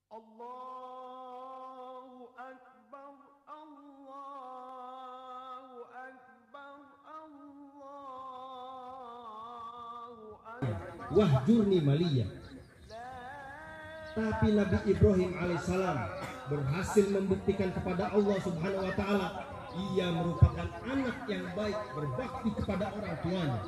Allahu Akbar, Allahu Akbar, Allahu Akbar. Wahjurni maliya. Tapi Nabi Ibrahim alaihissalam berhasil membuktikan kepada Allah Subhanahu wa taala ia merupakan anak yang baik, berbakti kepada orang tuanya.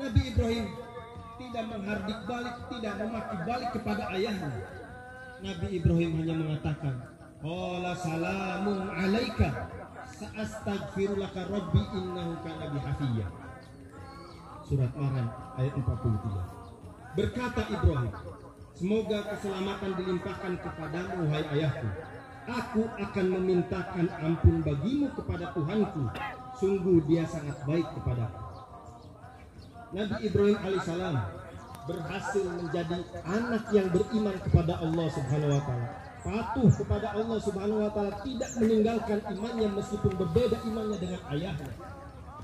Nabi Ibrahim tidak menghardik balik, tidak memaki balik kepada ayahnya. Nabi Ibrahim hanya mengatakan, qala salamun alaika sa'astaghfirulaka rabbi innahu kana bi hafiyya. Surat Maryam ayat 43. Berkata Ibrahim, semoga keselamatan dilimpahkan kepadamu wahai ayahku. Aku akan memintakan ampun bagimu kepada Tuhanku. Sungguh dia sangat baik kepadaku. Nabi Ibrahim alaihissalam berhasil menjadi anak yang beriman kepada Allah Subhanahu wa taala. Patuh kepada Allah Subhanahu wa taala, tidak meninggalkan imannya meskipun berbeda imannya dengan ayahnya.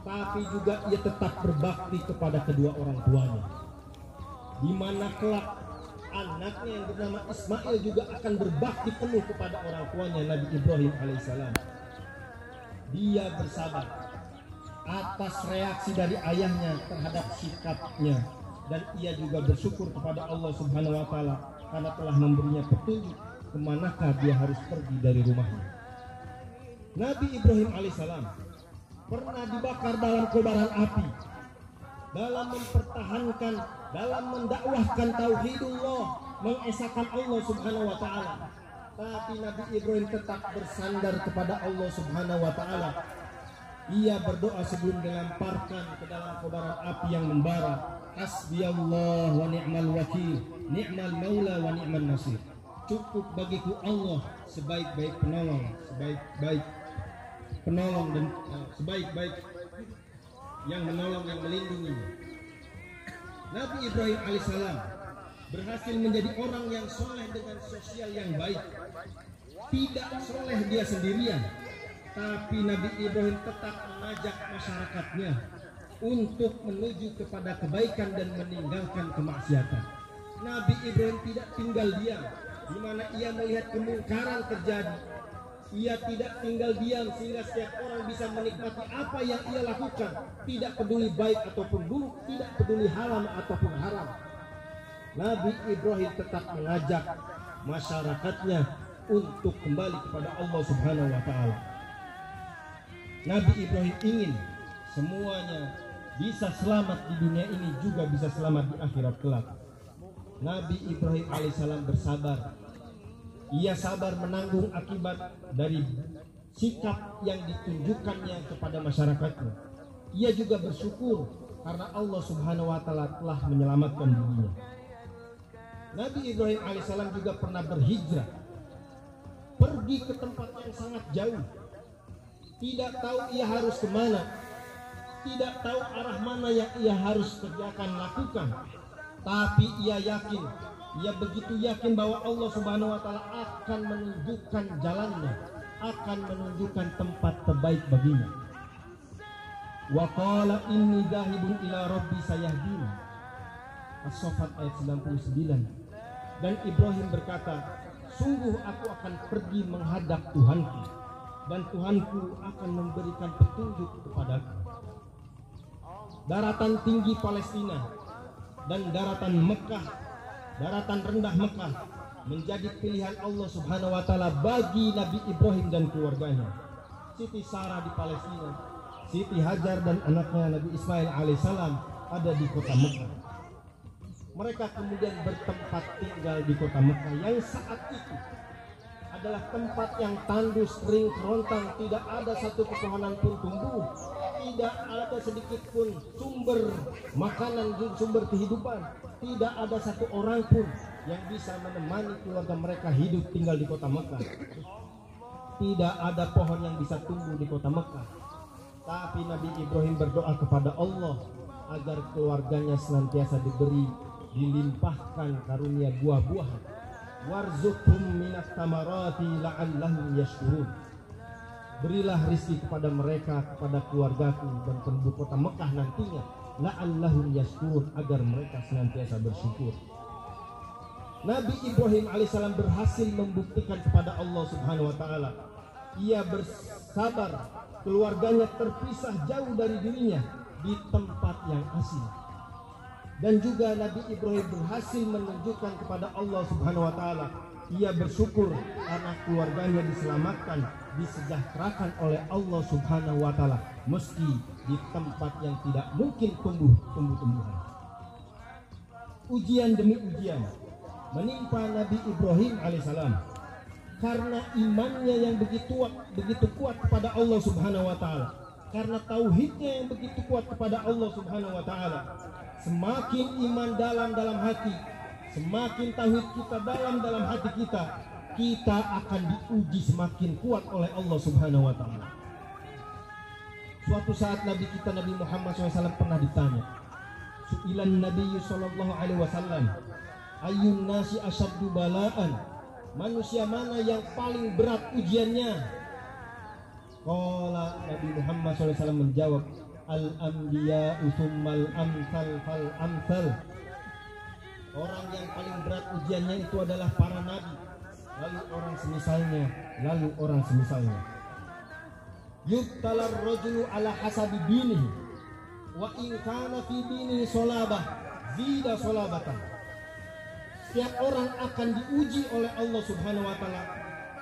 Tapi juga ia tetap berbakti kepada kedua orang tuanya. Di mana kelak anaknya yang bernama Ismail juga akan berbakti penuh kepada orang tuanya Nabi Ibrahim alaihissalam. Dia bersabar atas reaksi dari ayahnya terhadap sikapnya, dan ia juga bersyukur kepada Allah Subhanahu wa taala karena telah memberinya petunjuk kemanakah dia harus pergi dari rumahnya. Nabi Ibrahim alaihissalam pernah dibakar dalam kobaran api dalam mempertahankan, dalam mendakwahkan tauhidullah, mengesahkan Allah Subhanahu wa taala. Tapi Nabi Ibrahim tetap bersandar kepada Allah Subhanahu wa taala. Ia berdoa sebelum dilemparkan ke dalam kobaran api yang membara, hasbiyallah wa ni'mal wakil, ni'mal maula wa ni'man nasir. Cukup bagiku Allah sebaik-baik penolong, sebaik-baik penolong dan sebaik-baik yang menolong, yang melindungi. Nabi Ibrahim alaihissalam berhasil menjadi orang yang soleh dengan sosial yang baik. Tidak soleh dia sendirian, tapi Nabi Ibrahim tetap mengajak masyarakatnya untuk menuju kepada kebaikan dan meninggalkan kemaksiatan. Nabi Ibrahim tidak tinggal diam di mana ia melihat kemungkaran terjadi. Ia tidak tinggal diam sehingga setiap orang bisa menikmati apa yang ia lakukan, tidak peduli baik ataupun buruk, tidak peduli halal ataupun haram. Nabi Ibrahim tetap mengajak masyarakatnya untuk kembali kepada Allah Subhanahu wa taala. Nabi Ibrahim ingin semuanya bisa selamat di dunia ini, juga bisa selamat di akhirat kelak. Nabi Ibrahim alaihissalam bersabar. Ia sabar menanggung akibat dari sikap yang ditunjukkannya kepada masyarakatnya. Ia juga bersyukur karena Allah Subhanahu wa taala telah menyelamatkan dirinya. Nabi Ibrahim alaihissalam juga pernah berhijrah, pergi ke tempat yang sangat jauh. Tidak tahu ia harus kemana, tidak tahu arah mana yang ia harus kerjakan, lakukan. Tapi ia yakin, ia begitu yakin bahwa Allah Subhanahu wa taala akan menunjukkan jalannya, akan menunjukkan tempat terbaik baginya. Wa qala inni dzahibun ila rabbi sayahdin. As-Saffat ayat 99. Dan Ibrahim berkata, sungguh aku akan pergi menghadap Tuhanku, dan Tuhanku akan memberikan petunjuk kepadaku. Daratan tinggi Palestina dan daratan Mekah, daratan rendah Mekah menjadi pilihan Allah Subhanahu wa taala bagi Nabi Ibrahim dan keluarganya. Siti Sarah di Palestina, Siti Hajar dan anaknya Nabi Ismail alaihissalam ada di kota Mekah. Mereka kemudian bertempat tinggal di kota Mekah yang saat itu adalah tempat yang tandus, kering, kerontang, tidak ada satu pepohonan pun tumbuh, tidak ada sedikit pun sumber makanan, sumber kehidupan, tidak ada satu orang pun yang bisa menemani keluarga mereka hidup tinggal di kota Mekah. Tidak ada pohon yang bisa tumbuh di kota Mekah. Tapi Nabi Ibrahim berdoa kepada Allah agar keluarganya senantiasa dilimpahkan karunia buah-buahan. Warzuqhum minas tamarati la'allahum yashkurun. Berilah rizki kepada mereka, kepada keluargaku dan penduduk kota Mekah nantinya, la'allahum yashkurun, agar mereka senantiasa bersyukur. Nabi Ibrahim alaihissalam berhasil membuktikan kepada Allah Subhanahu wa taala. Ia bersabar, keluarganya terpisah jauh dari dirinya di tempat yang asing. Dan juga Nabi Ibrahim berhasil menunjukkan kepada Allah Subhanahu wa taala, ia bersyukur karena keluarganya diselamatkan, disejahterakan oleh Allah Subhanahu wa taala meski di tempat yang tidak mungkin tumbuh-tumbuhan. Ujian demi ujian menimpa Nabi Ibrahim alaihissalam karena imannya yang begitu kuat kepada Allah Subhanahu wa taala, karena tauhidnya yang begitu kuat kepada Allah Subhanahu wa taala. Semakin iman dalam hati, semakin tauhid kita dalam hati kita akan diuji semakin kuat oleh Allah Subhanahu wa taala. Suatu saat Nabi kita Nabi Muhammad SAW pernah ditanya, Su'ilan Nabi sallallahu alaihi wasallam, ayyun nasi asyaddu bala'an, manusia mana yang paling berat ujiannya? Qala Nabi Muhammad SAW menjawab, al-anbiya'u tsummal amsal fal amsal. Orang yang paling berat ujiannya itu adalah para nabi, lalu orang semisalnya, lalu orang semisalnya. Yubtalar rajulu ala hasabi dinihi wa in kana fi dinihi solabah zida solabatan. Setiap orang akan diuji oleh Allah Subhanahu wa taala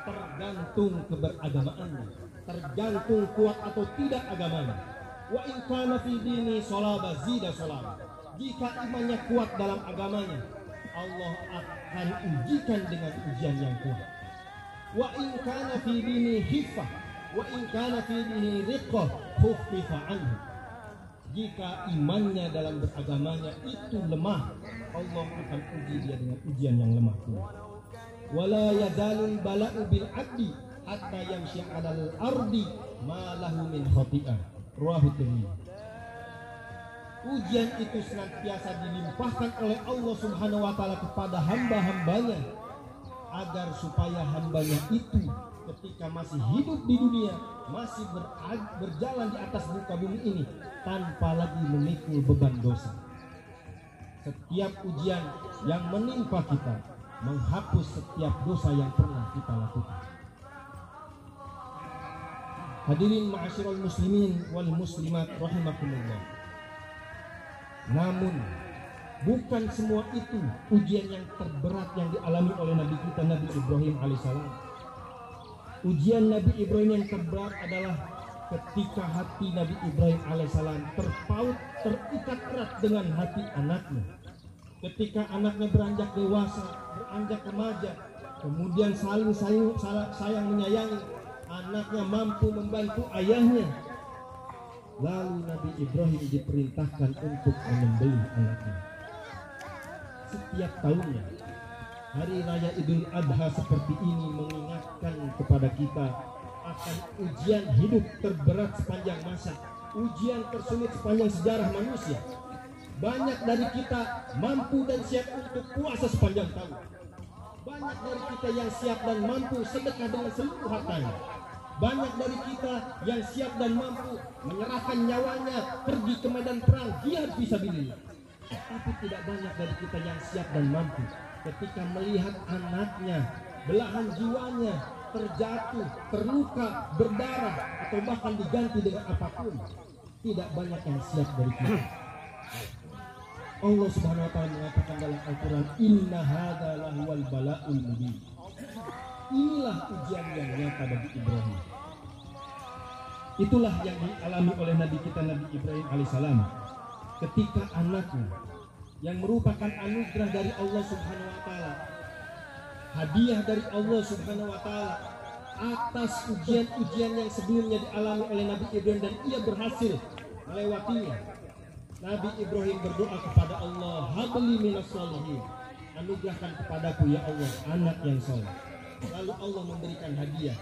tergantung keberagamaannya, tergantung kuat atau tidak agamanya. Wa in kana fi dini solabah zida solabah. Jika imannya kuat dalam agamanya, Allah akan ujikan dengan ujian yang kuat. Wa in kana fi dini hifah, wa in kana fi dini riqah, khuffifa anhu. Jika imannya dalam beragamanya itu lemah, Allah akan uji dia dengan ujian yang lemah pula. Wala yazalul bala'u bil abdi hatta yamshi 'alal ardi ma lahu min khati'ah. Rawahu Tirmidzi. Ujian itu senantiasa dilimpahkan oleh Allah Subhanahu wa taala kepada hamba-hambanya agar supaya hambanya itu ketika masih hidup di dunia, masih berjalan di atas muka bumi ini tanpa lagi memikul beban dosa. Setiap ujian yang menimpa kita menghapus setiap dosa yang pernah kita lakukan. Hadirin ma'asyiral muslimin wal muslimat rahimakumullah. Namun bukan semua itu ujian yang terberat yang dialami oleh Nabi kita Nabi Ibrahim alaihissalam. Ujian Nabi Ibrahim yang terberat adalah ketika hati Nabi Ibrahim alaihissalam terpaut, terikat erat dengan hati anaknya. Ketika anaknya beranjak dewasa, beranjak remaja, kemudian saling sayang menyayangi, anaknya mampu membantu ayahnya. Lalu Nabi Ibrahim diperintahkan untuk menyembelih anaknya. Setiap tahunnya hari raya Idul Adha seperti ini mengingatkan kepada kita akan ujian hidup terberat sepanjang masa, ujian tersulit sepanjang sejarah manusia. Banyak dari kita mampu dan siap untuk puasa sepanjang tahun. Banyak dari kita yang siap dan mampu sedekah dengan seluruh hartanya. Banyak dari kita yang siap dan mampu menyerahkan nyawanya pergi ke medan perang jihad fisabilillah. Tapi tidak banyak dari kita yang siap dan mampu ketika melihat anaknya, belahan jiwanya terjatuh, terluka, berdarah atau bahkan diganti dengan apapun. Tidak banyak yang siap dari kita. Allah Subhanahu wa taala mengatakan dalam Al-Qur'an, "Inna hadza lahuwal bala'ul mubin." Inilah ujian yang nyata bagi Ibrahim. Itulah yang dialami oleh Nabi kita Nabi Ibrahim alaihissalam ketika anaknya yang merupakan anugerah dari Allah Subhanahu wa taala, hadiah dari Allah Subhanahu wa taala atas ujian-ujian yang sebelumnya dialami oleh Nabi Ibrahim dan ia berhasil melewatinya. Nabi Ibrahim berdoa kepada Allah, habli minas sholihin, anugerahkan kepadaku ya Allah anak yang saleh. Lalu Allah memberikan hadiah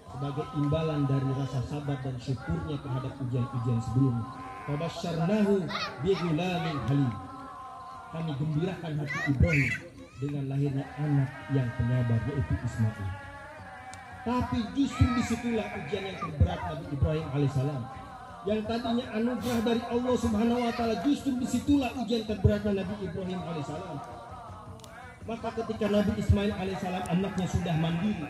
sebagai imbalan dari rasa sabar dan syukurnya terhadap ujian-ujian sebelumnya. Fabasyarnahu bighulamin halim. Kami gembirakan hati Ibrahim dengan lahirnya anak yang penyabar, yaitu Ismail. Tapi justru disitulah ujian yang terberat Nabi Ibrahim alaihissalam. Yang tadinya anugerah dari Allah Subhanahu wa taala, justru disitulah ujian terberat Nabi Ibrahim alaihissalam. Maka ketika Nabi Ismail alaihissalam anaknya sudah mandiri,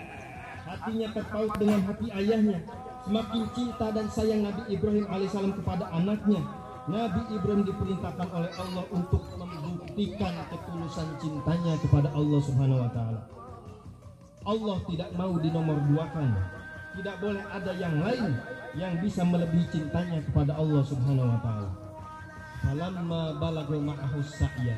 hatinya terpaut dengan hati ayahnya, semakin cinta dan sayang Nabi Ibrahim alaihissalam kepada anaknya, Nabi Ibrahim diperintahkan oleh Allah untuk membuktikan ketulusan cintanya kepada Allah Subhanahu wa taala. Allah tidak mau dinomorduakan. Tidak boleh ada yang lain yang bisa melebihi cintanya kepada Allah Subhanahu wa taala. Falamma balagha ma'ahu sa'ya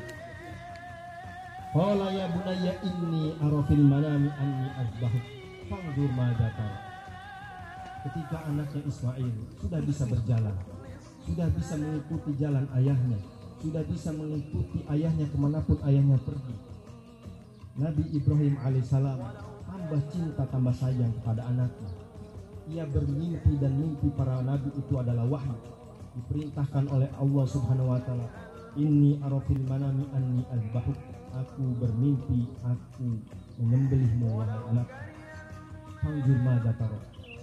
qala ya bunayya inni ara fil manami anni azbahuk fanzur madza tara. Ketika anaknya Ismail sudah bisa berjalan, sudah bisa mengikuti jalan ayahnya, sudah bisa mengikuti ayahnya kemanapun ayahnya pergi, Nabi Ibrahim alaihissalam tambah cinta tambah sayang kepada anaknya. Ia bermimpi dan mimpi para nabi itu adalah wahyu, diperintahkan oleh Allah Subhanahu wa taala, inni arafil manami anni azbahuk, aku bermimpi aku menyembelihmu wahai anakku. Fanzur madza tara,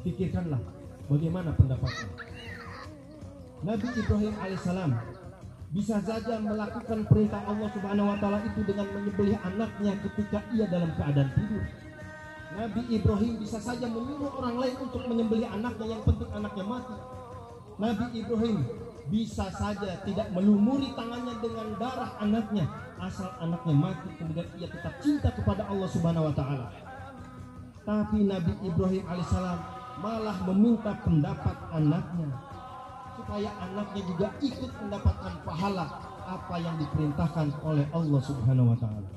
pikirkanlah bagaimana pendapatmu. Nabi Ibrahim alaihissalam bisa saja melakukan perintah Allah Subhanahu wa taala itu dengan menyembelih anaknya ketika ia dalam keadaan tidur. Nabi Ibrahim bisa saja menyuruh orang lain untuk menyembelih anaknya, yang penting anaknya mati. Nabi Ibrahim bisa saja tidak melumuri tangannya dengan darah anaknya, asal anaknya mati, kemudian ia tetap cinta kepada Allah Subhanahu wa taala. Tapi Nabi Ibrahim alaihissalam malah meminta pendapat anaknya supaya anaknya juga ikut mendapatkan pahala apa yang diperintahkan oleh Allah Subhanahu wa taala.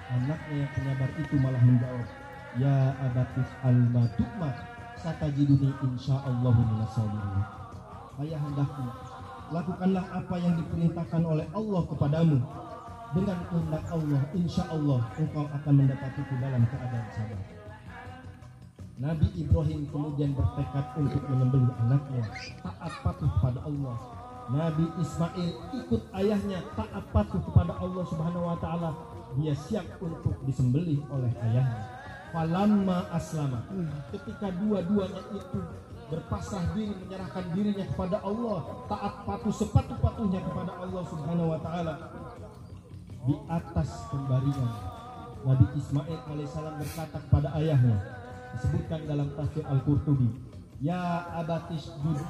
Anaknya yang penyabar itu malah menjawab, ya abatis al-matukma satajiduni insyaallahu minasabirin. Ayah hendakku, lakukanlah apa yang diperintahkan oleh Allah kepadamu. Dengan kehendak Allah, insyaallah engkau akan mendapatiku dalam keadaan sabar. Nabi Ibrahim kemudian bertekad untuk menyembelih anaknya, taat patuh kepada Allah. Nabi Ismail ikut ayahnya, taat patuh kepada Allah Subhanahu wa taala. Dia siap untuk disembelih oleh ayahnya. Falamma aslama, ketika dua-duanya itu berpasrah diri, menyerahkan dirinya kepada Allah, taat patuh sepatuh-patuhnya kepada Allah Subhanahu wa taala, di atas pembaringan Nabi Ismail alaihissalam berkata kepada ayahnya, disebutkan dalam tafsir Al-Qurtubi, ya abatis dud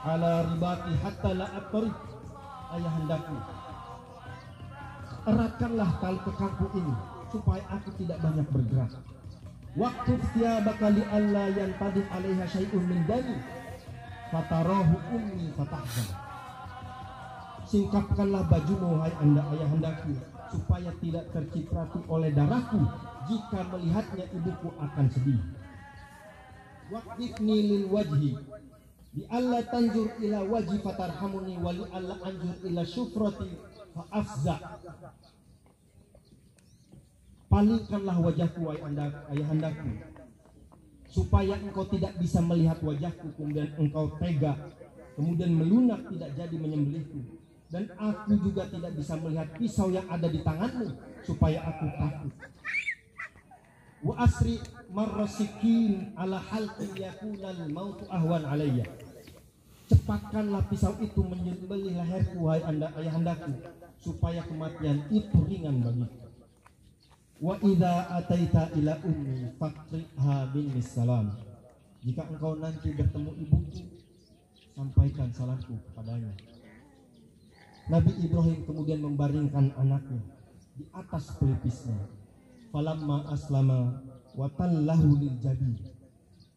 ala ribati hatta la aqtarib, ayah hendakku, eratkanlah tali kekangku ini supaya aku tidak banyak bergerak. Waktu thiyabaka li alla yantadih alaiha syai'un min dami fatarahu ummi fatahzan. Singkapkanlah bajumu hai anda ayah hendakku, supaya tidak terciprati oleh darahku, jika melihatnya ibuku akan sedih. Waqtifni lil wajhi bi alla tanjur ila wajhi fatarhamuni wa li alla anjur ila syufrati fa afza. Palingkanlah wajahku ayah hendakku, supaya engkau tidak bisa melihat wajahku, kemudian engkau tega, kemudian melunak tidak jadi menyembelihku, dan aku juga tidak bisa melihat pisau yang ada di tanganmu, supaya aku takut. Wa asri marrasikin ala halqi yakunal mautu ahwan alayya. Cepatkanlah pisau itu menyembelih leherku ayah hendakku, supaya kematian itu ringan bagiku. Wa idza ataita ila ummi faqriha bin salam. Jika engkau nanti bertemu ibuku, sampaikan salamku kepadanya. Nabi Ibrahim kemudian membaringkan anaknya di atas pelipisnya. Falamma aslama wa tallahu lil jabin.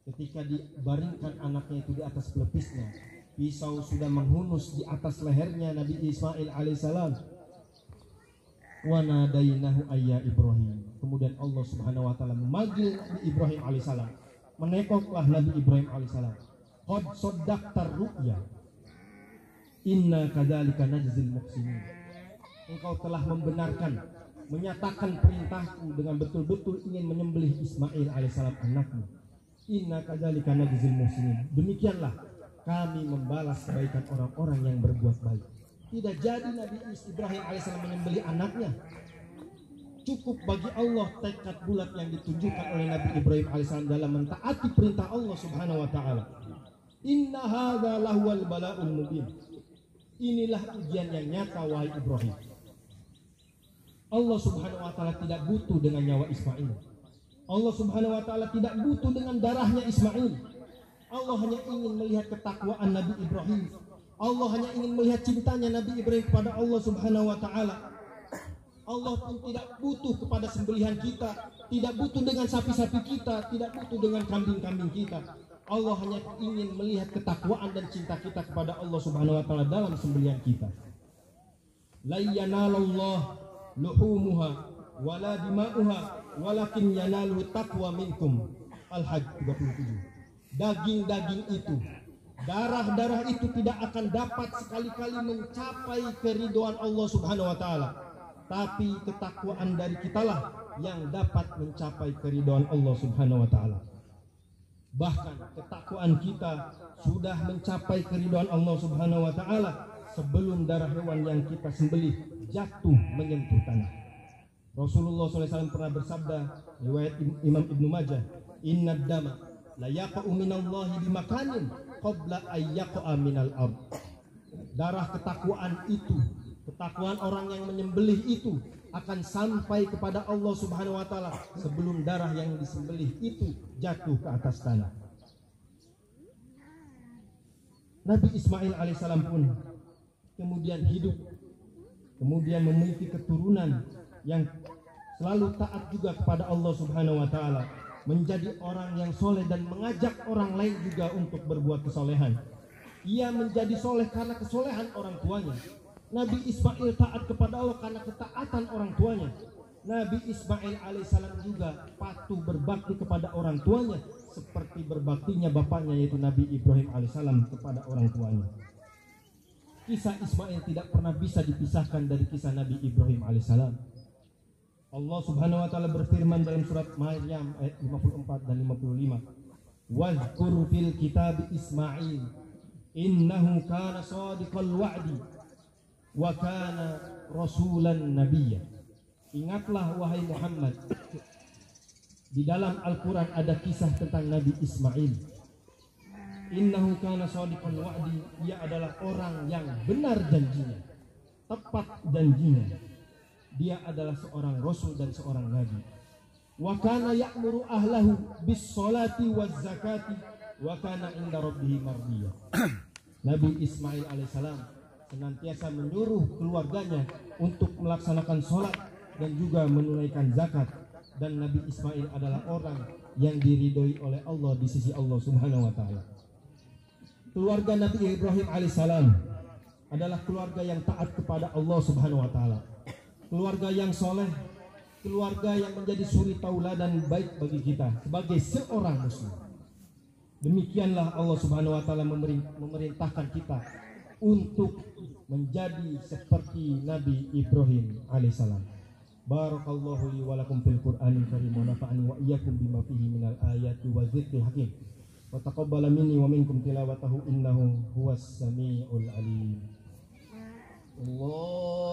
Ketika dibaringkan anaknya itu di atas pelipisnya, pisau sudah menghunus di atas lehernya Nabi Ismail alaihissalam. Wa nadainahu ayya Ibrahim. Kemudian Allah Subhanahu wa taala memanggil Nabi Ibrahim alaihissalam. Menekoklah Nabi Ibrahim alaihissalam. Qad saddaqtar ru'ya. Inna kadzalika najzil muhsinin. Engkau telah membenarkan, menyatakan perintahku dengan betul-betul ingin menyembelih Ismail alaihissalam anakmu. Inna kadzalika najzil muhsinin. Demikianlah kami membalas kebaikan orang-orang yang berbuat baik. Tidak jadi Nabi Ibrahim alaihissalam menyembelih anaknya. Cukup bagi Allah tekad bulat yang ditunjukkan oleh Nabi Ibrahim alaihissalam dalam mentaati perintah Allah Subhanahu wa taala. Inna hadza lahuwal bala'ul mubin. Inilah ujian yang nyata wahai Ibrahim. Allah Subhanahu wa taala tidak butuh dengan nyawa Ismail. Allah Subhanahu wa taala tidak butuh dengan darahnya Ismail. Allah hanya ingin melihat ketakwaan Nabi Ibrahim. Allah hanya ingin melihat cintanya Nabi Ibrahim kepada Allah Subhanahu wa taala. Allah pun tidak butuh kepada sembelihan kita, tidak butuh dengan sapi-sapi kita, tidak butuh dengan kambing-kambing kita. Allah hanya ingin melihat ketakwaan dan cinta kita kepada Allah Subhanahu wa taala dalam sembelihan kita. La yanalallah luhumuha wala dima'uha walakin yanaluhu taqwa minkum. Al-Hajj 37. Daging-daging itu, darah-darah itu tidak akan dapat sekali-kali mencapai keridhaan Allah Subhanahu wa taala. Tapi ketakwaan dari kitalah yang dapat mencapai keridhaan Allah Subhanahu wa taala. Bahkan ketakwaan kita sudah mencapai keridhaan Allah Subhanahu wa taala sebelum darah hewan yang kita sembelih jatuh menyentuh tanah. Rasulullah SAW pernah bersabda, riwayat Imam Ibnu Majah, "Innad dama la yaqa'u minallahi bimakanin qabla ay yaqa'a minal ard." Darah ketakwaan itu, ketakwaan orang yang menyembelih itu akan sampai kepada Allah Subhanahu wa taala sebelum darah yang disembelih itu jatuh ke atas tanah. Nabi Ismail alaihissalam pun kemudian hidup, kemudian memiliki keturunan yang selalu taat juga kepada Allah Subhanahu wa taala, menjadi orang yang soleh dan mengajak orang lain juga untuk berbuat kesolehan. Ia menjadi soleh karena kesolehan orang tuanya. Nabi Ismail taat kepada Allah karena ketaatan orang tuanya. Nabi Ismail alaihissalam juga patuh berbakti kepada orang tuanya seperti berbaktinya bapaknya yaitu Nabi Ibrahim alaihissalam kepada orang tuanya. Kisah Ismail tidak pernah bisa dipisahkan dari kisah Nabi Ibrahim alaihissalam. Allah Subhanahu wa taala berfirman dalam surat Maryam ayat 54 dan 55. Wazkur fil kitab Ismail innahu kana shadiqal wa'di wa kana rasulan nabiyya. Ingatlah wahai Muhammad, di dalam Al-Quran ada kisah tentang Nabi Ismail. Innahu kana shadiqal wa'di, ia adalah orang yang benar janjinya, tepat janjinya. Dia adalah seorang rasul dan seorang nabi. Wa kana ya'muru ahlahu bis sholati waz zakati wa kana inda rabbih mardiyah. Nabi Ismail alaihissalam senantiasa menyuruh keluarganya untuk melaksanakan sholat dan juga menunaikan zakat, dan Nabi Ismail adalah orang yang diridhoi oleh Allah di sisi Allah Subhanahu wa taala. Keluarga Nabi Ibrahim alaihissalam adalah keluarga yang taat kepada Allah Subhanahu wa taala. Keluarga yang soleh, keluarga yang menjadi suri tauladan baik bagi kita sebagai seorang muslim. Demikianlah Allah Subhanahu wa taala memerintahkan kita untuk menjadi seperti Nabi Ibrahim alaihissalam. Barakallahu li wa lakum fil Qur'anil karim wa nafa'ani wa iyyakum bima fihi minal ayati wa dzikril hakim. Wa taqabbala minni wa minkum tilawatahu innahu huwas samiul alim. Allah